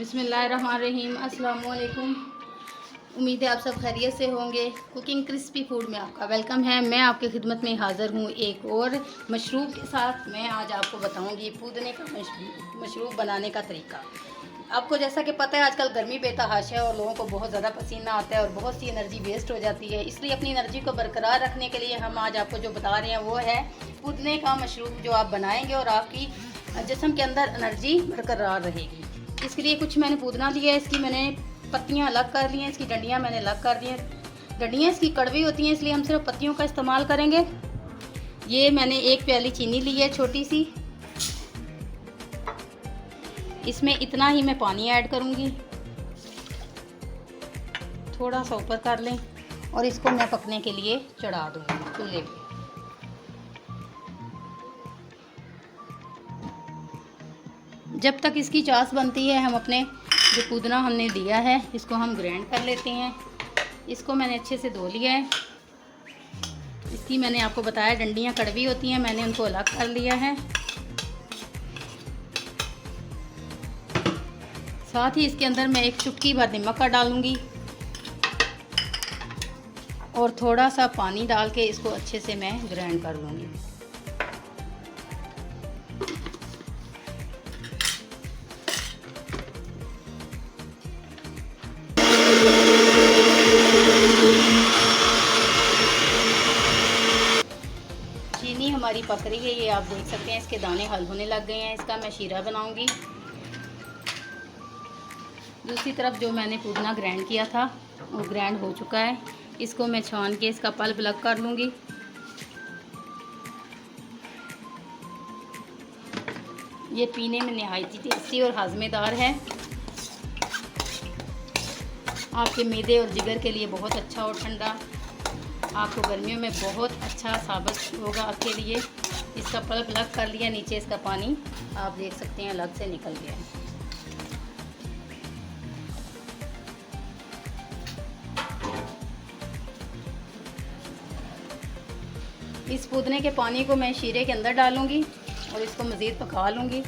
बिस्मिल्लाहिर्रहमानिर्रहीम। अस्सलाम वालेकुम। उम्मीद है आप सब खैरियत से होंगे। कुकिंग क्रिस्पी फूड में आपका वेलकम है। मैं आपकी खिदमत में हाज़िर हूँ एक और मशरूब के साथ। मैं आज आपको बताऊँगी पुदीने का मशरूब बनाने का तरीका। आपको जैसा कि पता है आजकल गर्मी बेतहाशा है और लोगों को बहुत ज़्यादा पसीना आता है और बहुत सी एनर्जी वेस्ट हो जाती है। इसलिए अपनी एनर्जी को बरकरार रखने के लिए हम आज आपको जो बता रहे हैं वो है पुदीने का मशरूब, जो आप बनाएंगे और आपकी जिस्म के अंदर एनर्जी बरकरार रहेगी। इसके लिए कुछ मैंने पुदीना लिया है, इसकी मैंने पत्तियां अलग कर ली हैं, इसकी डंडियां मैंने अलग कर दी हैं। डंडियां इसकी कड़वी होती हैं, इसलिए हम सिर्फ पत्तियों का इस्तेमाल करेंगे। ये मैंने एक प्याली चीनी ली है छोटी सी, इसमें इतना ही मैं पानी ऐड करूँगी। थोड़ा सा ऊपर कर लें और इसको मैं पकने के लिए चढ़ा दूँगी चूल्हे पे। जब तक इसकी चास बनती है हम अपने जो पुदीना हमने दिया है इसको हम ग्राइंड कर लेते हैं। इसको मैंने अच्छे से धो लिया है। इसकी मैंने आपको बताया डंडियाँ कड़वी होती हैं, मैंने उनको अलग कर लिया है। साथ ही इसके अंदर मैं एक चुटकी भर नमक का डालूंगी और थोड़ा सा पानी डाल के इसको अच्छे से मैं ग्राइंड कर लूँगी। चीनी हमारी पक रही है, ये आप देख सकते हैं इसके दाने हल होने लग गए हैं। इसका मैं शीरा बनाऊंगी। दूसरी तरफ जो मैंने पुदीना ग्राइंड किया था वो ग्राइंड हो चुका है। इसको मैं छान के इसका पल्प अलग कर लूँगी। ये पीने में नहायत ही टेस्टी और हाजमेदार है। आपके मैदे और जिगर के लिए बहुत अच्छा और ठंडा, आपको गर्मियों में बहुत अच्छा साबित होगा आपके लिए। इसका पल्प अलग कर लिया, नीचे इसका पानी आप देख सकते हैं अलग से निकल गया है। इस पुदीने के पानी को मैं शीरे के अंदर डालूंगी और इसको मज़ीद पका लूँगी।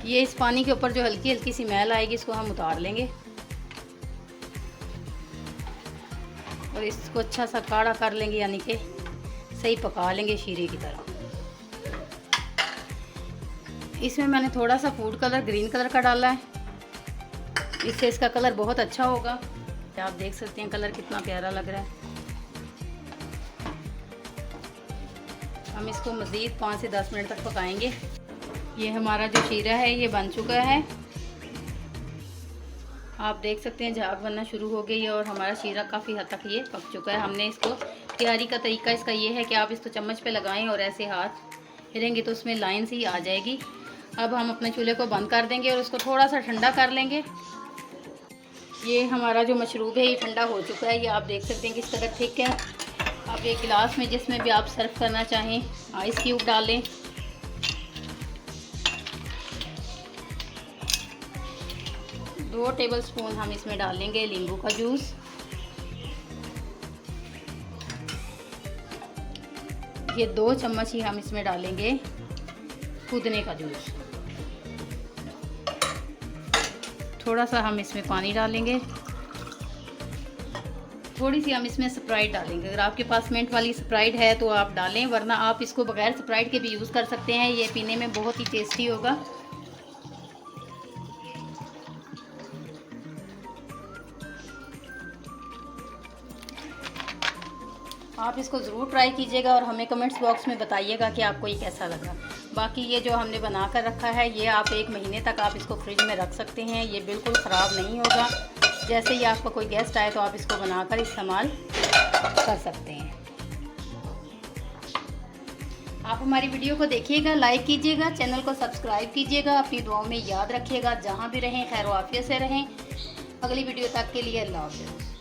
ये इस पानी के ऊपर जो हल्की हल्की सी मैल आएगी इसको हम उतार लेंगे और इसको अच्छा सा काढ़ा कर लेंगे, यानी कि सही पका लेंगे शीरे की तरह। इसमें मैंने थोड़ा सा फूड कलर ग्रीन कलर का डाला है, इससे इसका कलर बहुत अच्छा होगा। आप देख सकते हैं कलर कितना प्यारा लग रहा है। हम इसको मज़ीद 5 से 10 मिनट तक पकाएंगे। ये हमारा जो शीरा है ये बन चुका है, आप देख सकते हैं झाग बनना शुरू हो गई है और हमारा शीरा काफ़ी हद तक ये पक चुका है। हमने इसको तैयारी का तरीका इसका ये है कि आप इसको चम्मच पे लगाएं और ऐसे हाथ हिलेंगे तो उसमें लाइन सी आ जाएगी। अब हम अपने चूल्हे को बंद कर देंगे और उसको थोड़ा सा ठंडा कर लेंगे। ये हमारा जो मशरूब है ये ठंडा हो चुका है, ये आप देख सकते हैं किस तरह थिक है। अब एक गिलास में जिसमें भी आप सर्व करना चाहें आइस क्यूब डालें। 2 टेबलस्पून हम इसमें डालेंगे नींबू का जूस। ये 2 चम्मच ही हम इसमें डालेंगे पुदीने का जूस। थोड़ा सा हम इसमें पानी डालेंगे, थोड़ी सी हम इसमें स्प्राइट डालेंगे। अगर आपके पास मिंट वाली स्प्राइट है तो आप डालें, वरना आप इसको बगैर स्प्राइट के भी यूज़ कर सकते हैं। ये पीने में बहुत ही टेस्टी होगा। आप इसको ज़रूर ट्राई कीजिएगा और हमें कमेंट्स बॉक्स में बताइएगा कि आपको ये कैसा लगा। बाकी ये जो हमने बना कर रखा है ये आप 1 महीने तक आप इसको फ्रिज में रख सकते हैं, ये बिल्कुल ख़राब नहीं होगा। जैसे ही आपका कोई गेस्ट आए तो आप इसको बनाकर इस्तेमाल कर सकते हैं। आप हमारी वीडियो को देखिएगा, लाइक कीजिएगा, चैनल को सब्सक्राइब कीजिएगा। अपनी दुआओं में याद रखिएगा। जहाँ भी रहें खैर आफियत से रहें। अगली वीडियो तक के लिए अल्लाह हाफ़िज़।